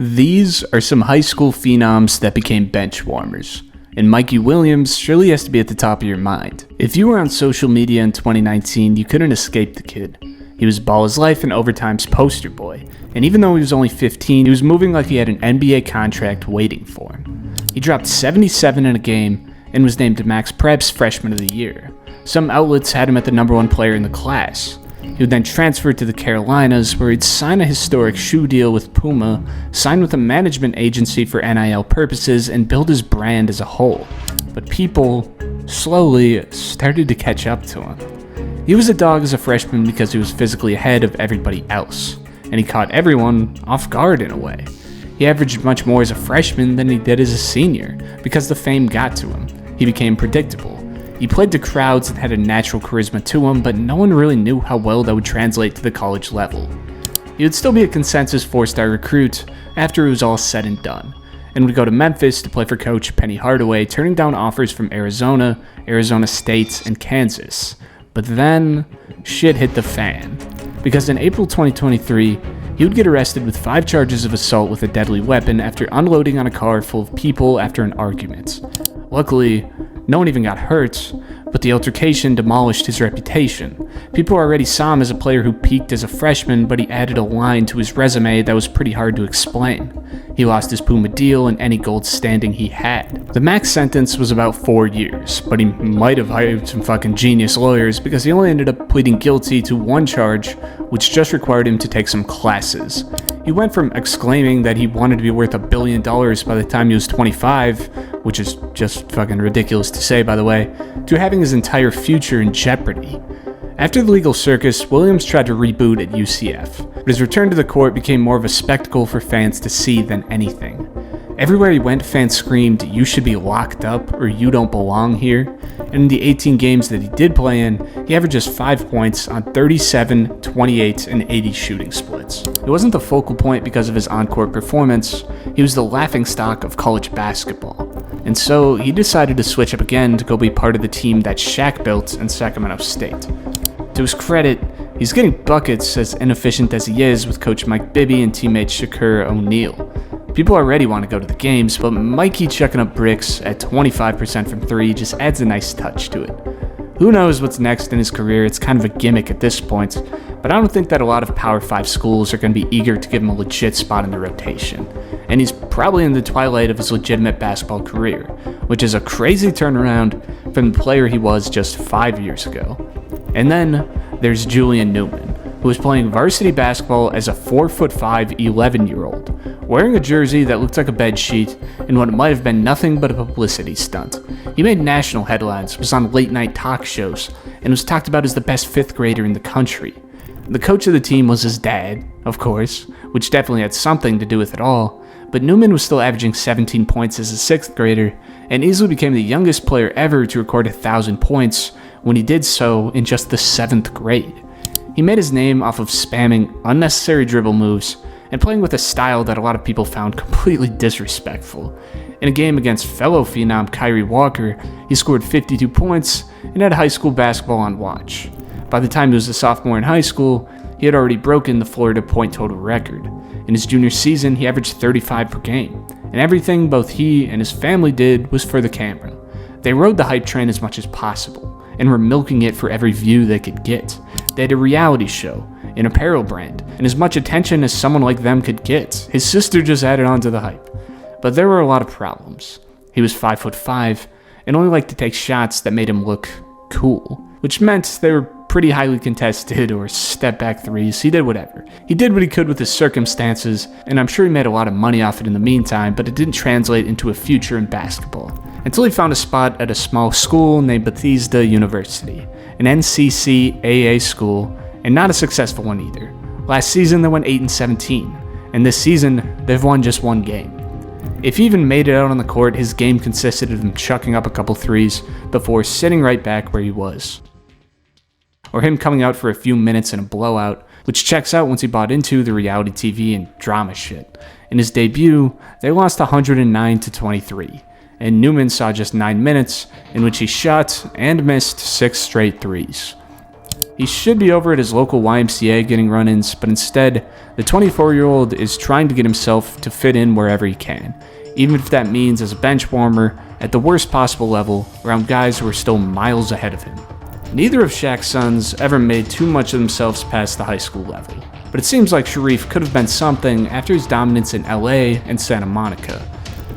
These are some high school phenoms that became bench warmers, and Mikey Williams surely has to be at the top of your mind. If you were on social media in 2019, you couldn't escape the kid. He was ball his life and overtime's poster boy, and even though he was only 15, he was moving like he had an NBA contract waiting for him. He dropped 77 in a game and was named Max Preps Freshman of the Year. Some outlets had him at the #1 player in the class. He would then transfer to the Carolinas, where he'd sign a historic shoe deal with Puma, sign with a management agency for NIL purposes, and build his brand as a whole. But people, slowly, started to catch up to him. He was a dog as a freshman because he was physically ahead of everybody else, and he caught everyone off guard in a way. He averaged much more as a freshman than he did as a senior, because the fame got to him. He became predictable. He played to crowds and had a natural charisma to him, but no one really knew how well that would translate to the college level. He would still be a consensus 4-star recruit after it was all said and done, and would go to Memphis to play for coach Penny Hardaway, turning down offers from Arizona, Arizona State, and Kansas. But then, shit hit the fan, because in April 2023, he would get arrested with 5 charges of assault with a deadly weapon after unloading on a car full of people after an argument. Luckily, no one even got hurt, but the altercation demolished his reputation. People already saw him as a player who peaked as a freshman, but he added a line to his resume that was pretty hard to explain. He lost his Puma deal and any gold standing he had. The max sentence was about 4 years, but he might have hired some fucking genius lawyers because he only ended up pleading guilty to 1 charge, which just required him to take some classes. He went from exclaiming that he wanted to be worth $1 billion by the time he was 25, which is just fucking ridiculous to say by the way, to having his entire future in jeopardy. After the legal circus, Williams tried to reboot at UCF, but his return to the court became more of a spectacle for fans to see than anything. Everywhere he went, fans screamed, "You should be locked up," or "You don't belong here." And in the 18 games that he did play in, he averaged just 5 points on 37, 28, and 80 shooting splits. He wasn't the focal point because of his on-court performance, he was the laughingstock of college basketball. And so he decided to switch up again to go be part of the team that Shaq built in Sacramento State. To his credit, he's getting buckets as inefficient as he is with Coach Mike Bibby and teammate Shareef O'Neal. People already want to go to the games, but Mikey chucking up bricks at 25% from 3 just adds a nice touch to it. Who knows what's next in his career? It's kind of a gimmick at this point, but I don't think that a lot of Power 5 schools are going to be eager to give him a legit spot in the rotation. And he's probably in the twilight of his legitimate basketball career, which is a crazy turnaround from the player he was just 5 years ago. And then there's Julian Newman, who was playing varsity basketball as a 4'5", 11-year-old, wearing a jersey that looked like a bedsheet in what might have been nothing but a publicity stunt. He made national headlines, was on late-night talk shows, and was talked about as the best 5th grader in the country. The coach of the team was his dad, of course, which definitely had something to do with it all, but Newman was still averaging 17 points as a 6th grader, and easily became the youngest player ever to record 1,000 points when he did so in just the 7th grade. He made his name off of spamming unnecessary dribble moves and playing with a style that a lot of people found completely disrespectful. In a game against fellow phenom Kyrie Walker, he scored 52 points and had high school basketball on watch. By the time he was a sophomore in high school, he had already broken the Florida point total record. In his junior season, he averaged 35 per game, and everything both he and his family did was for the camera. They rode the hype train as much as possible, and were milking it for every view they could get. They had a reality show, an apparel brand, and as much attention as someone like them could get. His sister just added on to the hype. But there were a lot of problems. He was 5'5", and only liked to take shots that made him look cool, which meant they were pretty highly contested or step-back threes. He did whatever. He did what he could with his circumstances, and I'm sure he made a lot of money off it in the meantime, but it didn't translate into a future in basketball. Until he found a spot at a small school named Bethesda University, an NCCAA school, and not a successful one either. Last season they went 8-17, and this season they've won just 1 game. If he even made it out on the court, his game consisted of him chucking up a couple threes before sitting right back where he was. Or him coming out for a few minutes in a blowout, which checks out once he bought into the reality TV and drama shit. In his debut, they lost 109-23. And Newman saw just 9 minutes, in which he shot and missed 6 straight threes. He should be over at his local YMCA getting run-ins, but instead, the 24-year-old is trying to get himself to fit in wherever he can, even if that means as a bench warmer at the worst possible level around guys who are still miles ahead of him. Neither of Shaq's sons ever made too much of themselves past the high school level, but it seems like Shareef could have been something after his dominance in LA and Santa Monica.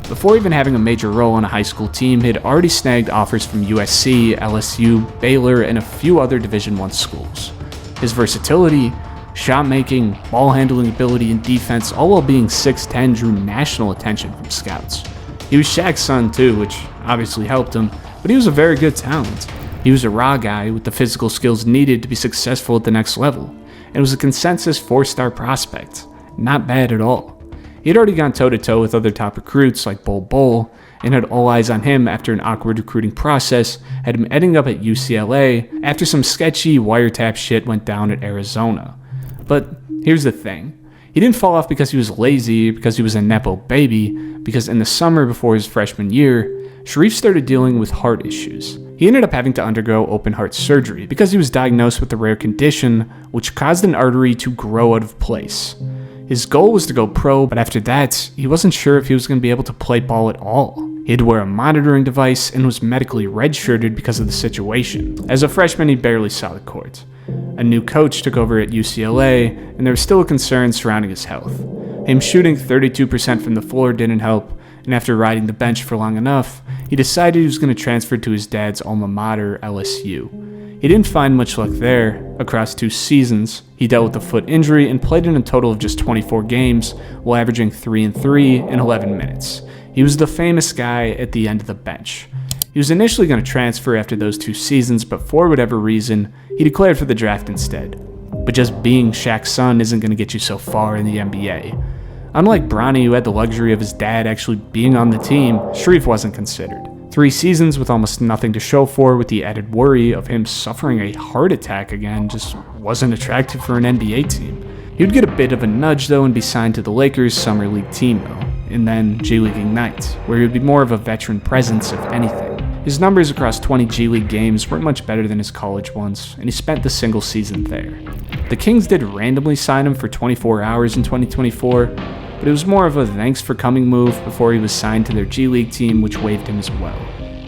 Before even having a major role on a high school team, he had already snagged offers from USC, LSU, Baylor, and a few other Division I schools. His versatility, shot making, ball handling ability, and defense, all while being 6'10", drew national attention from scouts. He was Shaq's son too, which obviously helped him, but he was a very good talent. He was a raw guy with the physical skills needed to be successful at the next level, and was a consensus 4-star prospect. Not bad at all. He had already gone toe-to-toe with other top recruits like Bol, and had all eyes on him after an awkward recruiting process had him ending up at UCLA after some sketchy wiretap shit went down at Arizona. But here's the thing. He didn't fall off because he was lazy, because he was a nepo baby, because in the summer before his freshman year, Shareef started dealing with heart issues. He ended up having to undergo open heart surgery because he was diagnosed with a rare condition which caused an artery to grow out of place. His goal was to go pro, but after that, he wasn't sure if he was going to be able to play ball at all. He had to wear a monitoring device and was medically redshirted because of the situation. As a freshman, he barely saw the court. A new coach took over at UCLA, and there was still a concern surrounding his health. Him shooting 32% from the floor didn't help, and after riding the bench for long enough, he decided he was going to transfer to his dad's alma mater, LSU. He didn't find much luck there. Across 2 seasons, he dealt with a foot injury and played in a total of just 24 games, while averaging 3-3 in 11 minutes. He was the famous guy at the end of the bench. He was initially going to transfer after those 2 seasons, but for whatever reason, he declared for the draft instead. But just being Shaq's son isn't going to get you so far in the NBA. Unlike Bronny, who had the luxury of his dad actually being on the team, Shareef wasn't considered. 3 seasons with almost nothing to show for, with the added worry of him suffering a heart attack again, just wasn't attractive for an NBA team. He would get a bit of a nudge though and be signed to the Lakers' Summer League team though, and then G League Ignite, where he would be more of a veteran presence if anything. His numbers across 20 G League games weren't much better than his college ones, and he spent the single season there. The Kings did randomly sign him for 24 hours in 2024, but it was more of a thanks for coming move before he was signed to their G League team, which waived him as well.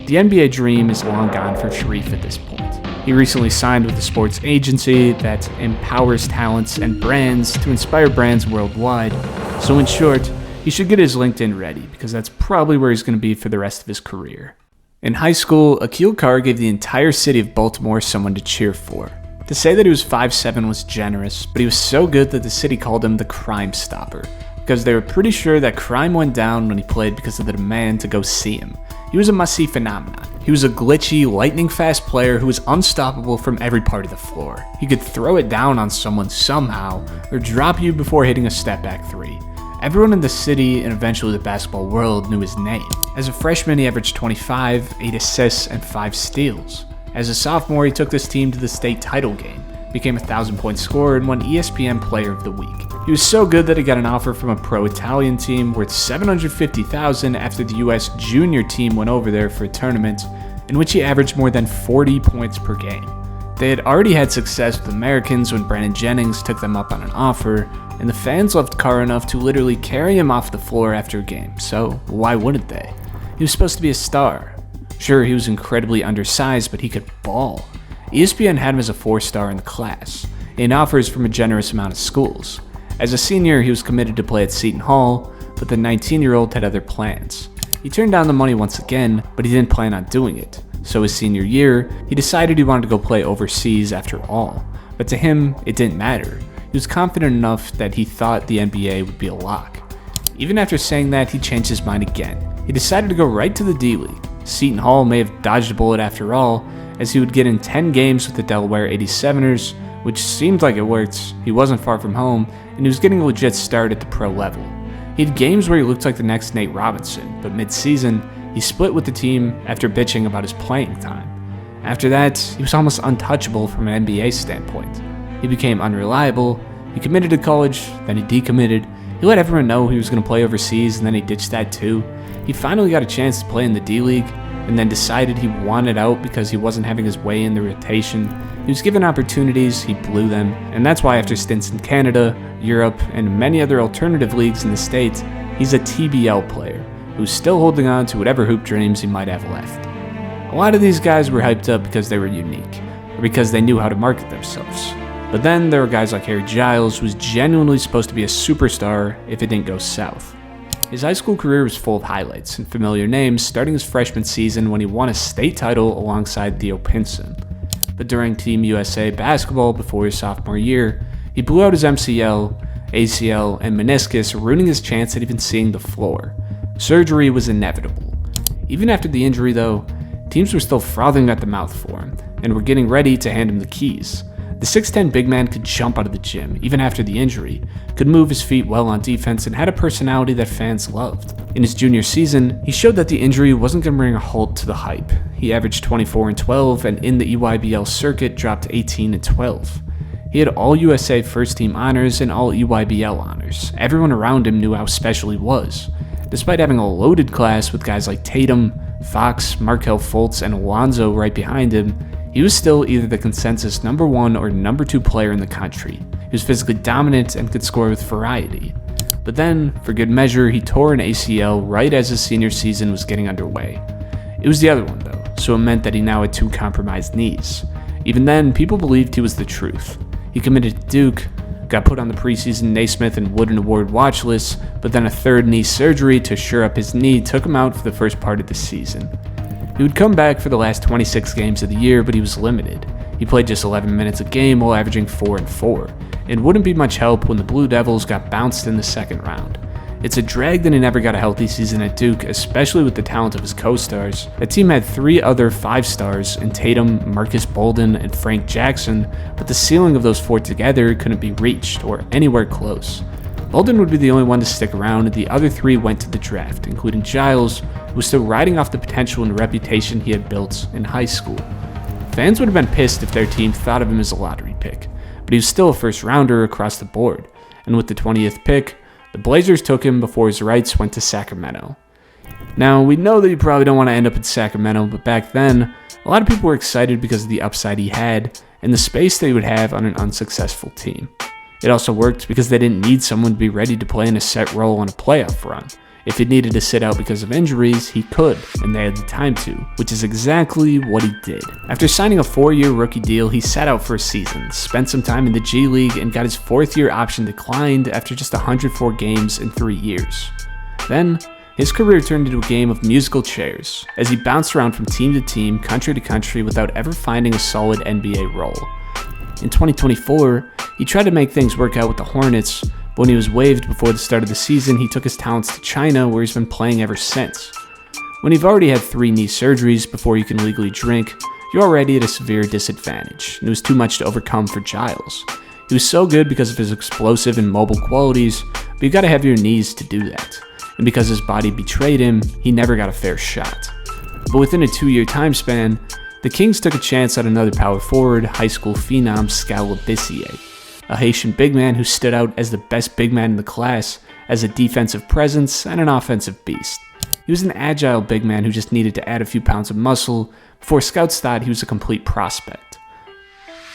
The NBA dream is long gone for Shareef at this point. He recently signed with a sports agency that empowers talents and brands to inspire brands worldwide, so in short, he should get his LinkedIn ready, because that's probably where he's going to be for the rest of his career. In high school, Aquille Carr gave the entire city of Baltimore someone to cheer for. To say that he was 5'7" was generous, but he was so good that the city called him the Crime Stopper, because they were pretty sure that crime went down when he played because of the demand to go see him. He was a must-see phenomenon. He was a glitchy, lightning-fast player who was unstoppable from every part of the floor. He could throw it down on someone somehow, or drop you before hitting a step-back 3. Everyone in the city and eventually the basketball world knew his name. As a freshman, he averaged 25, 8 assists, and 5 steals. As a sophomore, he took this team to the state title game, became a 1,000-point scorer, and won ESPN Player of the Week. He was so good that he got an offer from a pro-Italian team worth $750,000 after the US junior team went over there for a tournament, in which he averaged more than 40 points per game. They had already had success with Americans when Brandon Jennings took them up on an offer, and the fans loved Carr enough to literally carry him off the floor after a game, so why wouldn't they? He was supposed to be a star. Sure, he was incredibly undersized, but he could ball. ESPN had him as a 4-star in the class, and offers from a generous amount of schools. As a senior, he was committed to play at Seton Hall, but the 19-year-old had other plans. He turned down the money once again, but he didn't plan on doing it. So his senior year, he decided he wanted to go play overseas after all. But to him, it didn't matter. He was confident enough that he thought the NBA would be a lock. Even after saying that, he changed his mind again. He decided to go right to the D-League. Seton Hall may have dodged a bullet after all, as he would get in 10 games with the Delaware 87ers, which seemed like it worked. He wasn't far from home, and he was getting a legit start at the pro level. He had games where he looked like the next Nate Robinson, but mid-season, he split with the team after bitching about his playing time. After that, he was almost untouchable from an NBA standpoint. He became unreliable, he committed to college, then he decommitted, he let everyone know he was going to play overseas, and then he ditched that too. He finally got a chance to play in the D-League, and then decided he wanted out because he wasn't having his way in the rotation. He was given opportunities, he blew them, and that's why after stints in Canada, Europe, and many other alternative leagues in the States, he's a TBL player who's still holding on to whatever hoop dreams he might have left. A lot of these guys were hyped up because they were unique, or because they knew how to market themselves. But then there were guys like Harry Giles, who was genuinely supposed to be a superstar if it didn't go south. His high school career was full of highlights and familiar names, starting his freshman season when he won a state title alongside Theo Pinson. But during Team USA basketball before his sophomore year, he blew out his MCL, ACL, and meniscus, ruining his chance at even seeing the floor. Surgery was inevitable. Even after the injury though, teams were still frothing at the mouth for him, and were getting ready to hand him the keys. The 6'10 big man could jump out of the gym, even after the injury, could move his feet well on defense, and had a personality that fans loved. In his junior season, he showed that the injury wasn't going to bring a halt to the hype. He averaged 24 and 12, and in the EYBL circuit dropped 18 and 12. He had all USA first team honors and all EYBL honors. Everyone around him knew how special he was. Despite having a loaded class with guys like Tatum, Fox, Markelle Fultz, and Alonzo right behind him, he was still either the consensus #1 or #2 player in the country. He was physically dominant and could score with variety. But then, for good measure, he tore an ACL right as his senior season was getting underway. It was the other one though, so it meant that he now had 2 compromised knees. Even then, people believed he was the truth. He committed to Duke, got put on the preseason Naismith and Wooden Award watch lists, but then a 3rd knee surgery to shore up his knee took him out for the first part of the season. He would come back for the last 26 games of the year, but he was limited. He played just 11 minutes a game while averaging 4 and 4, and wouldn't be much help when the Blue Devils got bounced in the second round. It's a drag that he never got a healthy season at Duke, especially with the talent of his co-stars. The team had 3 other 5-stars in Tatum, Marcus Bolden, and Frank Jackson, but the ceiling of those 4 together couldn't be reached or anywhere close. Bolden would be the only one to stick around, and the other 3 went to the draft, including Giles, who was still riding off the potential and reputation he had built in high school. Fans would have been pissed if their team thought of him as a lottery pick, but he was still a first-rounder across the board, and with the 20th pick, the Blazers took him before his rights went to Sacramento. Now, we know that you probably don't want to end up in Sacramento, but back then, a lot of people were excited because of the upside he had and the space that he would have on an unsuccessful team. It also worked because they didn't need someone to be ready to play in a set role on a playoff run. If he needed to sit out because of injuries, he could, and they had the time to, which is exactly what he did. After signing a 4-year rookie deal, he sat out for a season, spent some time in the G League, and got his 4th-year option declined after just 104 games in 3 years. Then, his career turned into a game of musical chairs, as he bounced around from team to team, country to country, without ever finding a solid NBA role. In 2024, he tried to make things work out with the Hornets, but when he was waived before the start of the season, he took his talents to China, where he's been playing ever since. When you've already had 3 knee surgeries before you can legally drink, you're already at a severe disadvantage, and it was too much to overcome for Giles. He was so good because of his explosive and mobile qualities, but you gotta have your knees to do that. And because his body betrayed him, he never got a fair shot. But within a 2-year time span, the Kings took a chance at another power forward, high school phenom Skal Labissiere, a Haitian big man who stood out as the best big man in the class, as a defensive presence and an offensive beast. He was an agile big man who just needed to add a few pounds of muscle before scouts thought he was a complete prospect.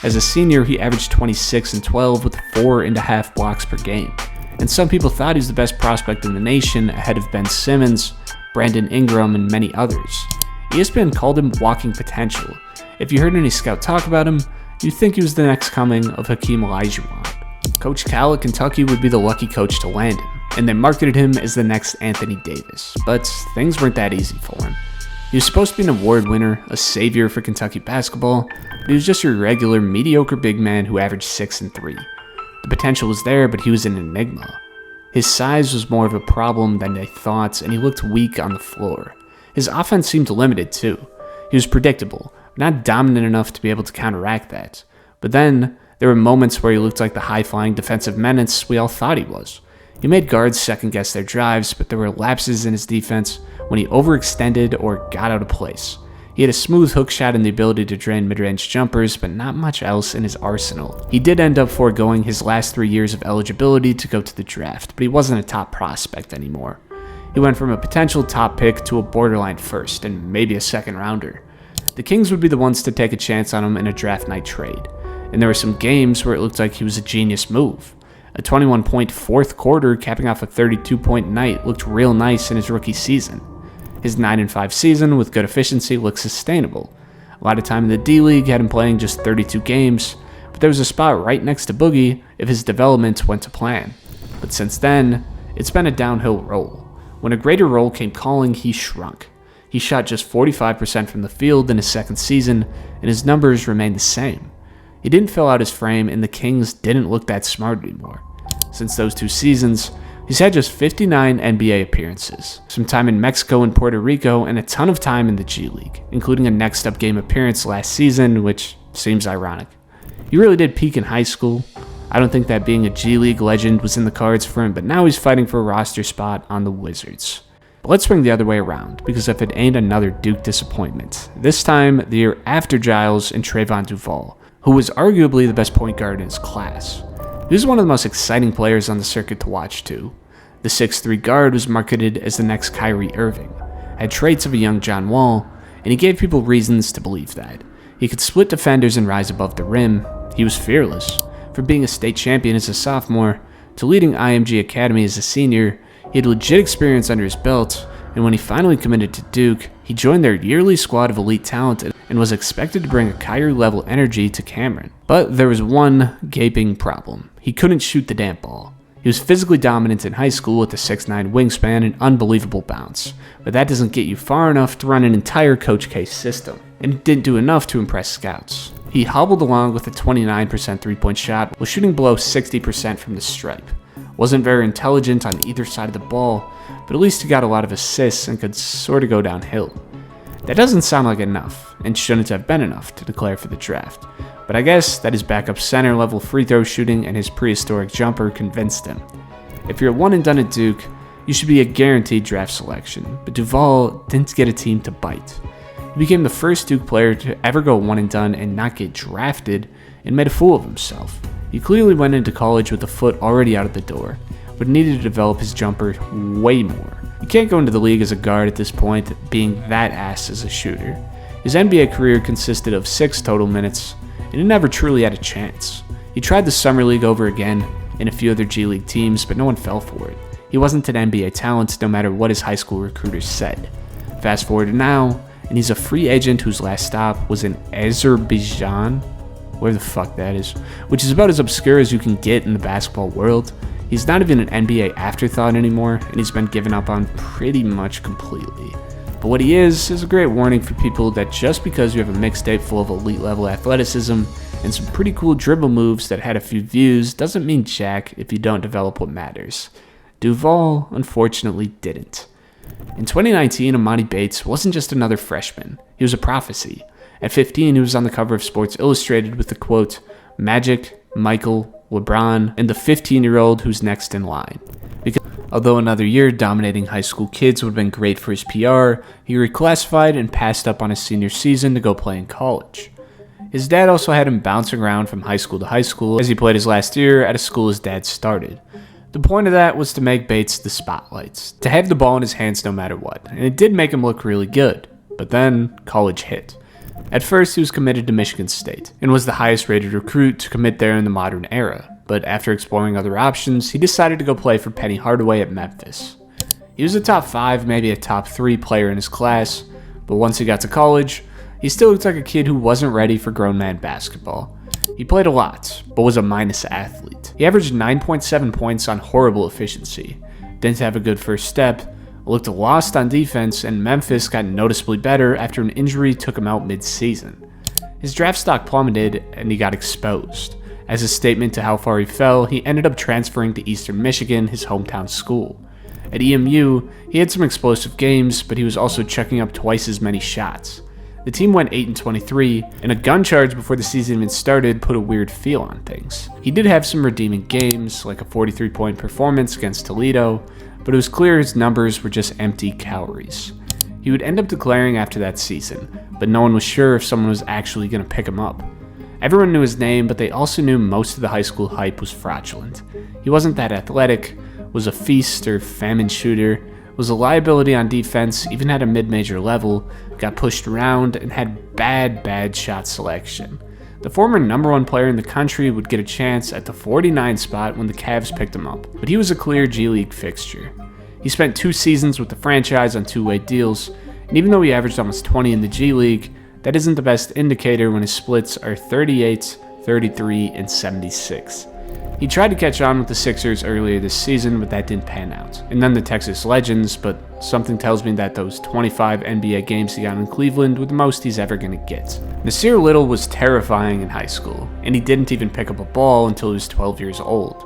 As a senior, he averaged 26 and 12 with 4.5 blocks per game, and some people thought he was the best prospect in the nation, ahead of Ben Simmons, Brandon Ingram, and many others. ESPN called him walking potential. If you heard any scout talk about him, you'd think he was the next coming of Hakeem Olajuwon. Coach Cal at Kentucky would be the lucky coach to land him, and they marketed him as the next Anthony Davis, but things weren't that easy for him. He was supposed to be an award winner, a savior for Kentucky basketball, but he was just your regular, mediocre big man who averaged 6 and 3. The potential was there, but he was an enigma. His size was more of a problem than they thought, and he looked weak on the floor. His offense seemed limited too. He was predictable, not dominant enough to be able to counteract that. But then, there were moments where he looked like the high-flying defensive menace we all thought he was. He made guards second-guess their drives, but there were lapses in his defense when he overextended or got out of place. He had a smooth hook shot and the ability to drain mid-range jumpers, but not much else in his arsenal. He did end up foregoing his last 3 years of eligibility to go to the draft, but he wasn't a top prospect anymore. He went from a potential top pick to a borderline first and maybe a second rounder. The Kings would be the ones to take a chance on him in a draft night trade, and there were some games where it looked like he was a genius move. A 21-point fourth quarter capping off a 32-point night looked real nice in his rookie season. His 9-5 season with good efficiency looked sustainable. A lot of time in the D-League had him playing just 32 games, but there was a spot right next to Boogie if his development went to plan. But since then, it's been a downhill roll. When a greater role came calling, he shrunk. He shot just 45% from the field in his second season, and his numbers remained the same. He didn't fill out his frame, and the Kings didn't look that smart anymore. Since those 2 seasons, he's had just 59 NBA appearances, some time in Mexico and Puerto Rico, and a ton of time in the G League, including a next-up game appearance last season, which seems ironic. He really did peak in high school. I don't think that being a G League legend was in the cards for him, but now he's fighting for a roster spot on the Wizards. But let's swing the other way around, because if it ain't another Duke disappointment, this time the year after Giles and Trevon Duval, who was arguably the best point guard in his class. He was one of the most exciting players on the circuit to watch too. The 6'3 guard was marketed as the next Kyrie Irving, had traits of a young John Wall, and he gave people reasons to believe that. He could split defenders and rise above the rim. He was fearless. From being a state champion as a sophomore to leading IMG Academy as a senior, he had legit experience under his belt, and when he finally committed to Duke, he joined their yearly squad of elite talent and was expected to bring a Kyrie-level energy to Cameron. But there was one gaping problem. He couldn't shoot the damn ball. He was physically dominant in high school with a 6'9 wingspan and unbelievable bounce, but that doesn't get you far enough to run an entire Coach K system, and it didn't do enough to impress scouts. He hobbled along with a 29% three-point shot while shooting below 60% from the stripe. Wasn't very intelligent on either side of the ball, but at least he got a lot of assists and could sort of go downhill. That doesn't sound like enough, and shouldn't have been enough to declare for the draft, but I guess that his backup center level free throw shooting and his prehistoric jumper convinced him. If you're one and done at Duke, you should be a guaranteed draft selection, but Duval didn't get a team to bite. He became the first Duke player to ever go one and done and not get drafted, and made a fool of himself. He clearly went into college with a foot already out of the door, but needed to develop his jumper way more. You can't go into the league as a guard at this point, being that ass as a shooter. His NBA career consisted of 6 total minutes, and he never truly had a chance. He tried the Summer League over again and a few other G League teams, but no one fell for it. He wasn't an NBA talent no matter what his high school recruiters said. Fast forward to now, and he's a free agent whose last stop was in Azerbaijan, where the fuck that is, which is about as obscure as you can get in the basketball world. He's not even an NBA afterthought anymore, and he's been given up on pretty much completely. But what he is a great warning for people that just because you have a mixtape full of elite level athleticism and some pretty cool dribble moves that had a few views doesn't mean jack if you don't develop what matters. Duval, unfortunately, didn't. In 2019, Emoni Bates wasn't just another freshman, he was a prophecy. At 15, he was on the cover of Sports Illustrated with the quote, "Magic, Michael, LeBron, and the 15-year-old who's next in line." Because although another year dominating high school kids would have been great for his PR, he reclassified and passed up on his senior season to go play in college. His dad also had him bouncing around from high school to high school as he played his last year at a school his dad started. The point of that was to make Bates the spotlights, to have the ball in his hands no matter what, and it did make him look really good. But then, college hit. At first, he was committed to Michigan State, and was the highest rated recruit to commit there in the modern era, but after exploring other options, he decided to go play for Penny Hardaway at Memphis. He was a top 5, maybe a top 3 player in his class, but once he got to college, he still looked like a kid who wasn't ready for grown man basketball. He played a lot, but was a minus athlete. He averaged 9.7 points on horrible efficiency, didn't have a good first step, looked lost on defense, and Memphis got noticeably better after an injury took him out mid-season. His draft stock plummeted, and he got exposed. As a statement to how far he fell, he ended up transferring to Eastern Michigan, his hometown school. At EMU, he had some explosive games, but he was also chucking up twice as many shots. The team went 8-23, and a gun charge before the season even started put a weird feel on things. He did have some redeeming games, like a 43-point performance against Toledo, but it was clear his numbers were just empty calories. He would end up declaring after that season, but no one was sure if someone was actually going to pick him up. Everyone knew his name, but they also knew most of the high school hype was fraudulent. He wasn't that athletic, was a feast or famine shooter, was a liability on defense, even at a mid-major level, got pushed around, and had bad shot selection. The former #1 player in the country would get a chance at the 49 spot when the Cavs picked him up, but he was a clear G League fixture. He spent 2 seasons with the franchise on 2-way deals, and even though he averaged almost 20 in the G League, that isn't the best indicator when his splits are 38, 33, and 76. He tried to catch on with the Sixers earlier this season, but that didn't pan out. And then the Texas Legends, but something tells me that those 25 NBA games he got in Cleveland were the most he's ever going to get. Nassir Little was terrifying in high school, and he didn't even pick up a ball until he was 12 years old.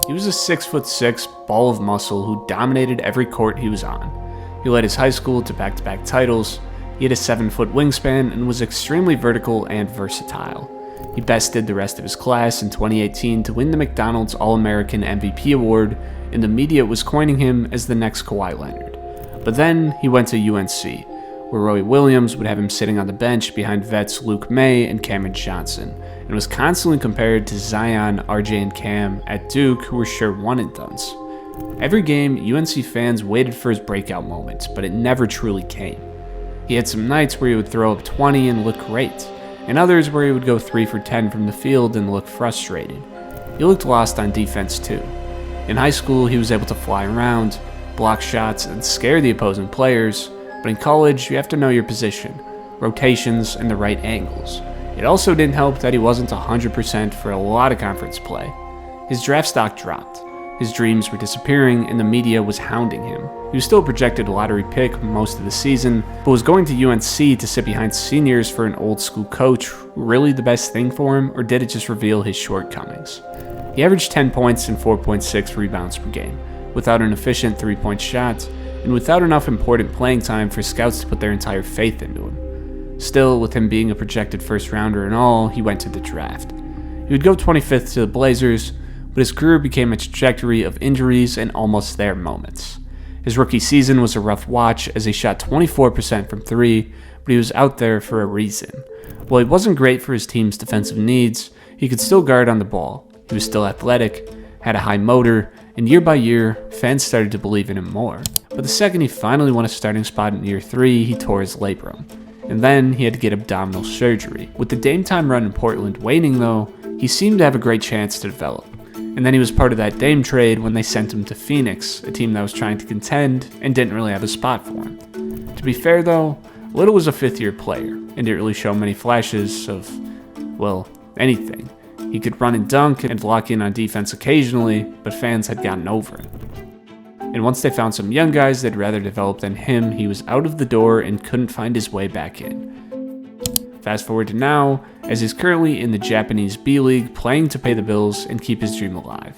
He was a 6'6" ball of muscle who dominated every court he was on. He led his high school to back-to-back titles. He had a 7-foot wingspan and was extremely vertical and versatile. He bested the rest of his class in 2018 to win the McDonald's All-American MVP award, and the media was coining him as the next Kawhi Leonard. But then he went to UNC, where Roy Williams would have him sitting on the bench behind vets Luke May and Cameron Johnson, and was constantly compared to Zion, RJ, and Cam at Duke, who were sure one-and-dones. Every game, UNC fans waited for his breakout moment, but it never truly came. He had some nights where he would throw up 20 and look great, and others where he would go 3 for 10 from the field and look frustrated. He looked lost on defense too. In high school, he was able to fly around, block shots, and scare the opposing players, but in college, you have to know your position, rotations, and the right angles. It also didn't help that he wasn't 100% for a lot of conference play. His draft stock dropped. His dreams were disappearing, and the media was hounding him. He was still a projected lottery pick most of the season, but was going to UNC to sit behind seniors for an old-school coach really the best thing for him, or did it just reveal his shortcomings? He averaged 10 points and 4.6 rebounds per game, without an efficient 3-point shot, and without enough important playing time for scouts to put their entire faith into him. Still, with him being a projected first-rounder and all, he went to the draft. He would go 25th to the Blazers, but his career became a trajectory of injuries and almost there moments. His rookie season was a rough watch as he shot 24% from 3, but he was out there for a reason. While he wasn't great for his team's defensive needs, he could still guard on the ball. He was still athletic, had a high motor, and year by year, fans started to believe in him more. But the second he finally won a starting spot in year 3, he tore his labrum. And then he had to get abdominal surgery. With the Dame time run in Portland waning though, he seemed to have a great chance to develop. And then he was part of that Dame trade when they sent him to Phoenix, a team that was trying to contend and didn't really have a spot for him. To be fair though, Little was a 5th-year player, and didn't really show many flashes of, well, anything. He could run and dunk and lock in on defense occasionally, but fans had gotten over it. And once they found some young guys they'd rather develop than him, he was out of the door and couldn't find his way back in. Fast forward to now, as he's currently in the Japanese B-League playing to pay the bills and keep his dream alive.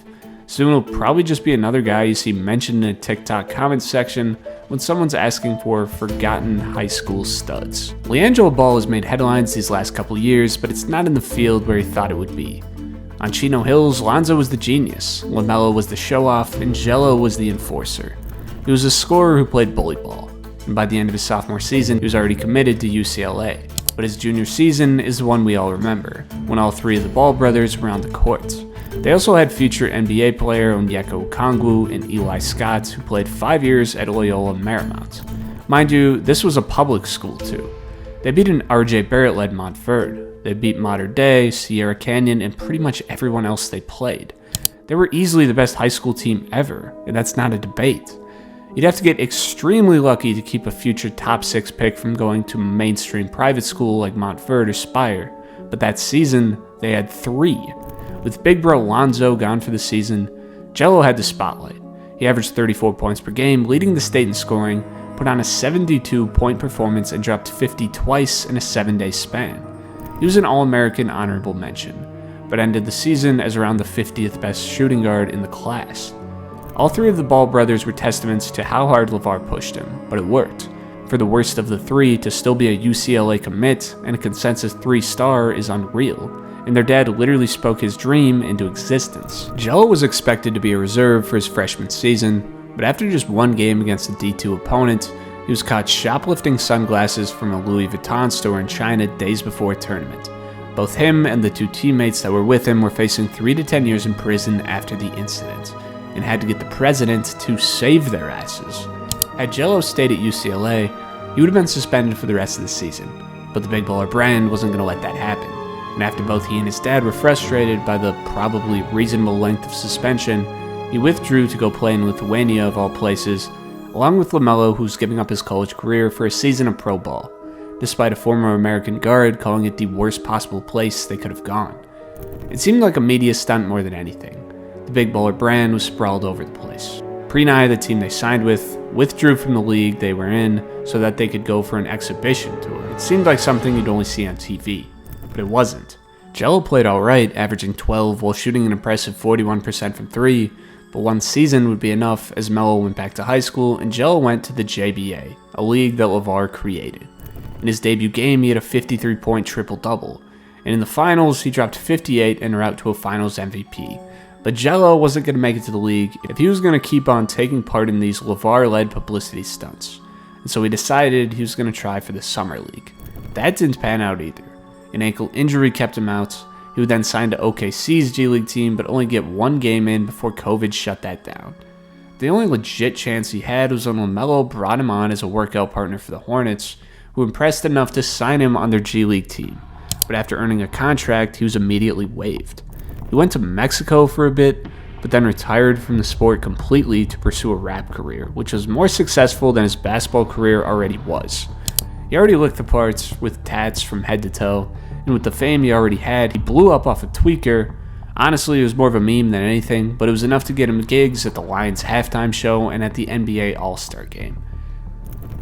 Soon he'll probably just be another guy you see mentioned in a TikTok comments section when someone's asking for forgotten high school studs. LiAngelo Ball has made headlines these last couple years, but it's not in the field where he thought it would be. On Chino Hills, Lonzo was the genius, LaMelo was the show-off, and Jello was the enforcer. He was a scorer who played bully ball, and by the end of his sophomore season, he was already committed to UCLA. But his junior season is the one we all remember, when all 3 of the Ball brothers were on the court. They also had future NBA player Onyeka Okongwu and Eli Scott, who played 5 years at Loyola Marymount. Mind you, this was a public school too. They beat an RJ Barrett-led Montverde. They beat Mater Dei, Sierra Canyon, and pretty much everyone else they played. They were easily the best high school team ever, and that's not a debate. You'd have to get extremely lucky to keep a future top 6 pick from going to a mainstream private school like Montverde or Spire, but that season, they had 3. With big bro Lonzo gone for the season, Jello had the spotlight. He averaged 34 points per game, leading the state in scoring, put on a 72-point performance, and dropped 50 twice in a 7-day span. He was an All-American honorable mention, but ended the season as around the 50th best shooting guard in the class. All 3 of the Ball brothers were testaments to how hard LeVar pushed him, but it worked. For the worst of the 3 to still be a UCLA commit and a consensus 3-star is unreal, and their dad literally spoke his dream into existence. Jello was expected to be a reserve for his freshman season, but after just 1 game against a D2 opponent, he was caught shoplifting sunglasses from a Louis Vuitton store in China days before a tournament. Both him and the 2 teammates that were with him were facing 3 to 10 years in prison after the incident, and had to get the president to save their asses. Had Jello stayed at UCLA, he would have been suspended for the rest of the season, but the big baller brand wasn't going to let that happen, and after both he and his dad were frustrated by the probably reasonable length of suspension, he withdrew to go play in Lithuania of all places, along with LaMelo, who's giving up his college career for a season of pro ball, despite a former American guard calling it the worst possible place they could have gone. It seemed like a media stunt more than anything. The big baller brand was sprawled over the place. Prenai, the team they signed with, withdrew from the league they were in so that they could go for an exhibition tour. It seemed like something you'd only see on TV, but it wasn't. Jello played alright, averaging 12 while shooting an impressive 41% from 3, but one season would be enough as Melo went back to high school and Jello went to the JBA, a league that LeVar created. In his debut game, he had a 53-point triple-double, and in the finals, he dropped 58 en route to a finals MVP. But Jello wasn't going to make it to the league if he was going to keep on taking part in these LeVar-led publicity stunts, and so he decided he was going to try for the Summer League. That didn't pan out either. An ankle injury kept him out. He would then sign to OKC's G League team, but only get one game in before COVID shut that down. The only legit chance he had was when LaMelo brought him on as a workout partner for the Hornets, who impressed enough to sign him on their G League team. But after earning a contract, he was immediately waived. He went to Mexico for a bit, but then retired from the sport completely to pursue a rap career, which was more successful than his basketball career already was. He already looked the parts with tats from head to toe, and with the fame he already had, he blew up off a tweaker. Honestly, it was more of a meme than anything, but it was enough to get him gigs at the Lions halftime show and at the NBA All-Star game.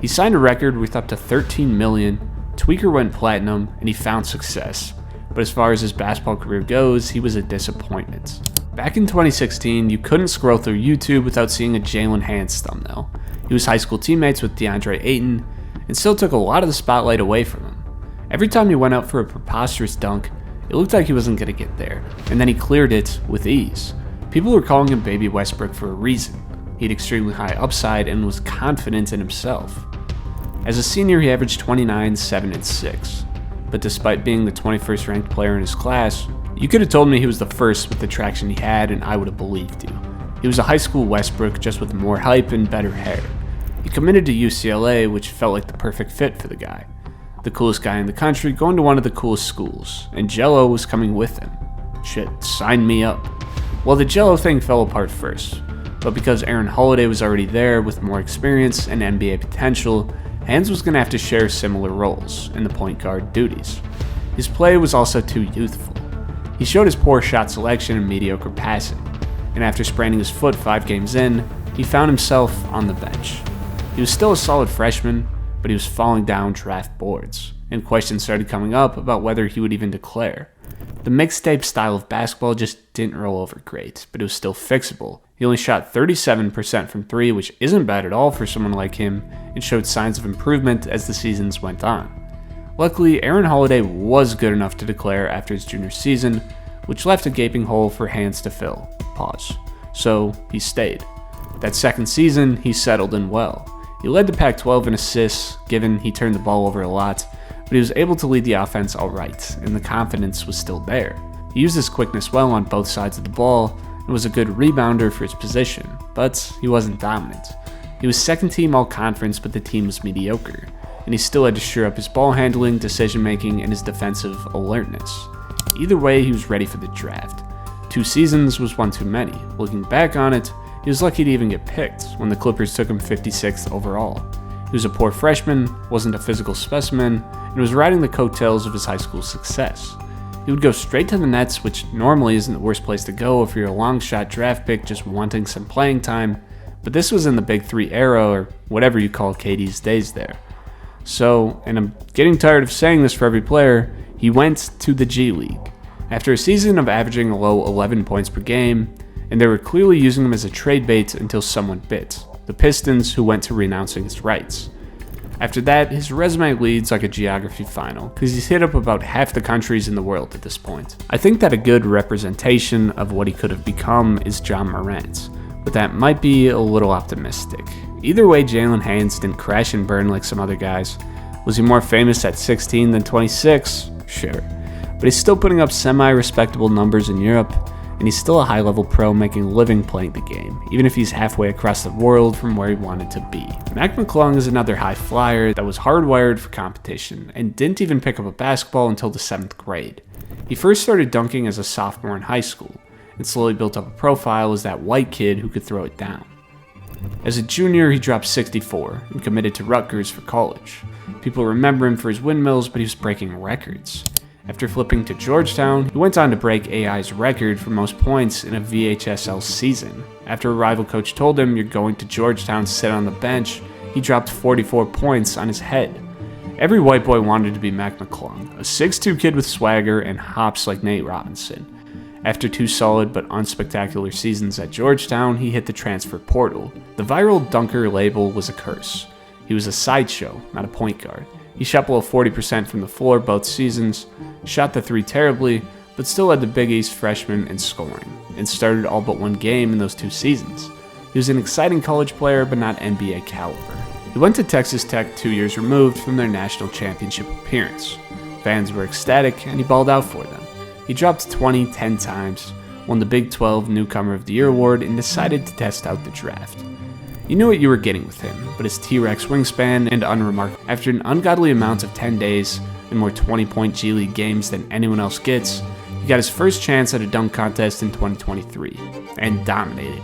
He signed a record worth up to $13 million, Tweaker went platinum, and he found success. But as far as his basketball career goes, he was a disappointment. Back in 2016, you couldn't scroll through YouTube without seeing a Jaylen Hands thumbnail. He was high school teammates with DeAndre Ayton, and still took a lot of the spotlight away from him. Every time he went out for a preposterous dunk, it looked like he wasn't going to get there, and then he cleared it with ease. People were calling him Baby Westbrook for a reason. He had extremely high upside and was confident in himself. As a senior, he averaged 29, 7, and 6. But despite being the 21st ranked player in his class, you could have told me he was the first with the traction he had and I would have believed you. He was a high school Westbrook just with more hype and better hair. He committed to UCLA, which felt like the perfect fit for the guy. The coolest guy in the country going to one of the coolest schools, and Jello was coming with him. Shit, sign me up. Well, the Jello thing fell apart first, but because Aaron Holiday was already there with more experience and NBA potential, Hands was going to have to share similar roles in the point guard duties. His play was also too youthful. He showed his poor shot selection and mediocre passing, and after spraining his foot 5 games in, he found himself on the bench. He was still a solid freshman, but he was falling down draft boards, and questions started coming up about whether he would even declare. The mixtape style of basketball just didn't roll over great, but it was still fixable. He only shot 37% from 3, which isn't bad at all for someone like him, and showed signs of improvement as the seasons went on. Luckily, Aaron Holiday was good enough to declare after his junior season, which left a gaping hole for Hands to fill. Pause. So, he stayed. That second season, he settled in well. He led the Pac-12 in assists, given he turned the ball over a lot, but he was able to lead the offense alright, and the confidence was still there. He used his quickness well on both sides of the ball, and was a good rebounder for his position, but he wasn't dominant. He was second team all-conference, but the team was mediocre, and he still had to shore up his ball handling, decision-making, and his defensive alertness. Either way, he was ready for the draft. 2 seasons was one too many. Looking back on it, he was lucky to even get picked when the Clippers took him 56th overall. He was a poor freshman, wasn't a physical specimen, and was riding the coattails of his high school success. He would go straight to the Nets, which normally isn't the worst place to go if you're a long shot draft pick just wanting some playing time, but this was in the Big 3 era, or whatever you call KD's days there. So, and I'm getting tired of saying this for every player, he went to the G League. After a season of averaging a low 11 points per game, and they were clearly using him as a trade bait until someone bit, the Pistons, who went to renouncing his rights. After that, his resume leads like a geography final, because he's hit up about half the countries in the world at this point. I think that a good representation of what he could have become is John Morant, but that might be a little optimistic. Either way, Jaylen Hands didn't crash and burn like some other guys. Was he more famous at 16 than 26? Sure. But he's still putting up semi-respectable numbers in Europe, and he's still a high-level pro making a living playing the game, even if he's halfway across the world from where he wanted to be. McClung is another high flyer that was hardwired for competition, and didn't even pick up a basketball until the 7th grade. He first started dunking as a sophomore in high school, and slowly built up a profile as that white kid who could throw it down. As a junior, he dropped 64 and committed to Rutgers for college. People remember him for his windmills, but he was breaking records. After flipping to Georgetown, he went on to break AI's record for most points in a VHSL season. After a rival coach told him, "You're going to Georgetown, sit on the bench," he dropped 44 points on his head. Every white boy wanted to be McClung, a 6'2" kid with swagger and hops like Nate Robinson. After 2 solid but unspectacular seasons at Georgetown, he hit the transfer portal. The viral dunker label was a curse. He was a sideshow, not a point guard. He shot below 40% from the floor both seasons, shot the 3 terribly, but still led the Big East freshman in scoring, and started all but 1 game in those 2 seasons. He was an exciting college player, but not NBA caliber. He went to Texas Tech 2 years removed from their national championship appearance. Fans were ecstatic, and he balled out for them. He dropped 20 10 times, won the Big 12 Newcomer of the Year award, and decided to test out the draft. You knew what you were getting with him, but his T-Rex wingspan and unremarkable. After an ungodly amount of 10 days and more 20-point G League games than anyone else gets, he got his first chance at a dunk contest in 2023, and dominated.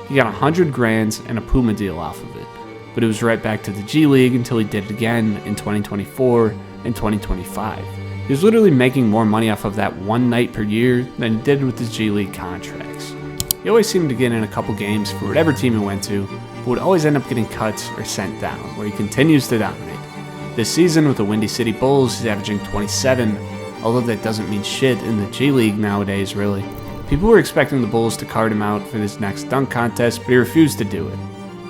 He got 100 grand and a Puma deal off of it, but it was right back to the G League until he did it again in 2024 and 2025. He was literally making more money off of that one night per year than he did with his G League contracts. He always seemed to get in a couple games for whatever team he went to, but would always end up getting cut or sent down, where he continues to dominate. This season with the Windy City Bulls, he's averaging 27, although that doesn't mean shit in the G League nowadays, really. People were expecting the Bulls to card him out for this next dunk contest, but he refused to do it.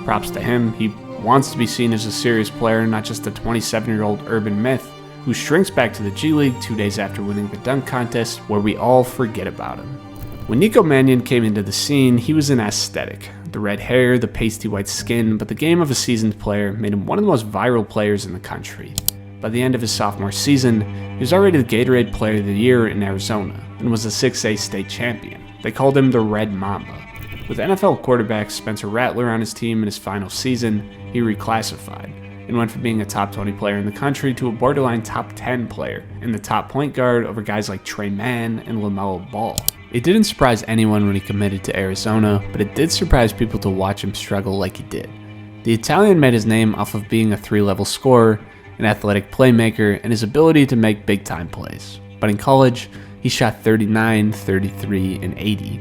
Props to him, he wants to be seen as a serious player, not just a 27-year-old urban myth who shrinks back to the G League 2 days after winning the dunk contest, where we all forget about him. When Nico Mannion came into the scene, he was an aesthetic. The red hair, the pasty white skin, but the game of a seasoned player made him one of the most viral players in the country. By the end of his sophomore season, he was already the Gatorade Player of the Year in Arizona, and was a 6A state champion. They called him the Red Mamba. With NFL quarterback Spencer Rattler on his team in his final season, he reclassified, and went from being a top 20 player in the country to a borderline top 10 player, and the top point guard over guys like Tre Mann and LaMelo Ball. It didn't surprise anyone when he committed to Arizona, but it did surprise people to watch him struggle like he did. The Italian made his name off of being a 3-level scorer, an athletic playmaker, and his ability to make big-time plays. But in college, he shot 39, 33, and 80.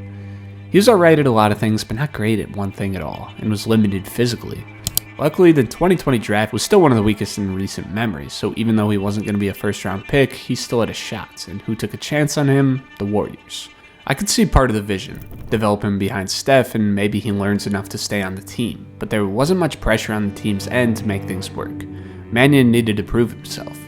He was alright at a lot of things, but not great at one thing at all, and was limited physically. Luckily, the 2020 draft was still one of the weakest in recent memory, so even though he wasn't going to be a first-round pick, he still had a shot, and who took a chance on him? The Warriors. I could see part of the vision, develop him behind Steph, and maybe he learns enough to stay on the team, but there wasn't much pressure on the team's end to make things work. Mannion needed to prove himself.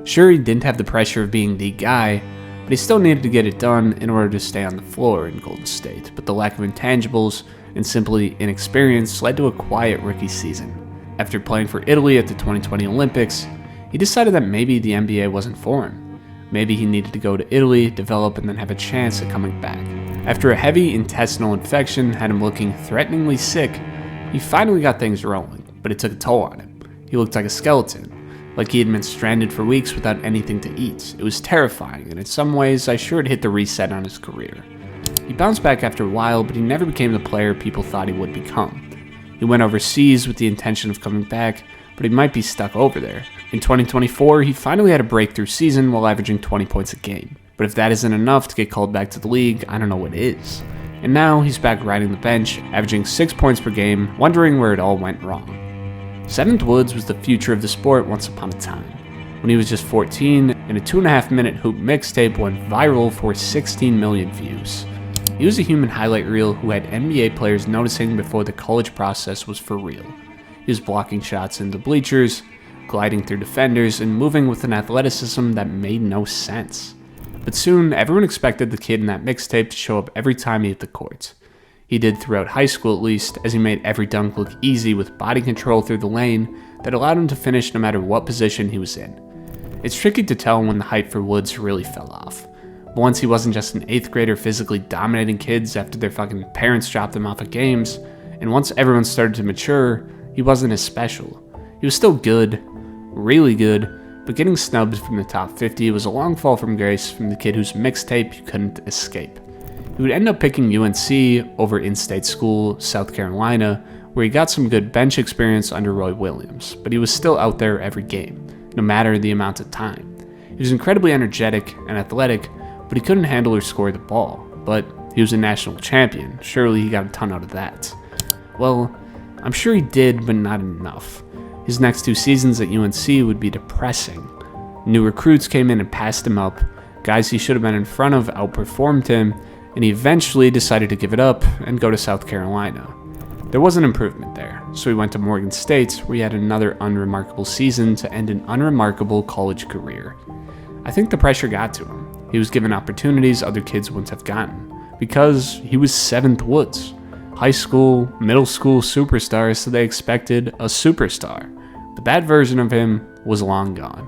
Sure, he didn't have the pressure of being the guy, but he still needed to get it done in order to stay on the floor in Golden State, but the lack of intangibles and simply inexperience led to a quiet rookie season. After playing for Italy at the 2020 Olympics, he decided that maybe the NBA wasn't for him. Maybe he needed to go to Italy, develop, and then have a chance at coming back. After a heavy intestinal infection had him looking threateningly sick, he finally got things rolling, but it took a toll on him. He looked like a skeleton, like he had been stranded for weeks without anything to eat. It was terrifying, and in some ways, I sure it hit the reset on his career. He bounced back after a while, but he never became the player people thought he would become. He went overseas with the intention of coming back, but he might be stuck over there. In 2024, he finally had a breakthrough season while averaging 20 points a game. But if that isn't enough to get called back to the league, I don't know what is. And now he's back riding the bench, averaging 6 points per game, wondering where it all went wrong. Seventh Woods was the future of the sport once upon a time. When he was just 14, and a 2.5-minute hoop mixtape went viral for 16 million views. He was a human highlight reel who had NBA players noticing before the college process was for real. He was blocking shots in the bleachers, gliding through defenders, and moving with an athleticism that made no sense. But soon, everyone expected the kid in that mixtape to show up every time he hit the court. He did throughout high school at least, as he made every dunk look easy with body control through the lane that allowed him to finish no matter what position he was in. It's tricky to tell when the hype for Woods really fell off. But once he wasn't just an 8th grader physically dominating kids after their fucking parents dropped him off at games, and once everyone started to mature, he wasn't as special. He was still good, really good, but getting snubbed from the top 50 was a long fall from grace from the kid whose mixtape you couldn't escape. He would end up picking UNC over in-state school, South Carolina, where he got some good bench experience under Roy Williams, but he was still out there every game, no matter the amount of time. He was incredibly energetic and athletic, but he couldn't handle or score the ball. But he was a national champion, surely he got a ton out of that. Well, I'm sure he did, but not enough. His next 2 seasons at UNC would be depressing. New recruits came in and passed him up, guys he should have been in front of outperformed him, and he eventually decided to give it up and go to South Carolina. There was an improvement there, so he went to Morgan State, where he had another unremarkable season to end an unremarkable college career. I think the pressure got to him. He was given opportunities other kids wouldn't have gotten, because he was 7th Woods. High school, middle school superstar, so they expected a superstar. But that version of him was long gone.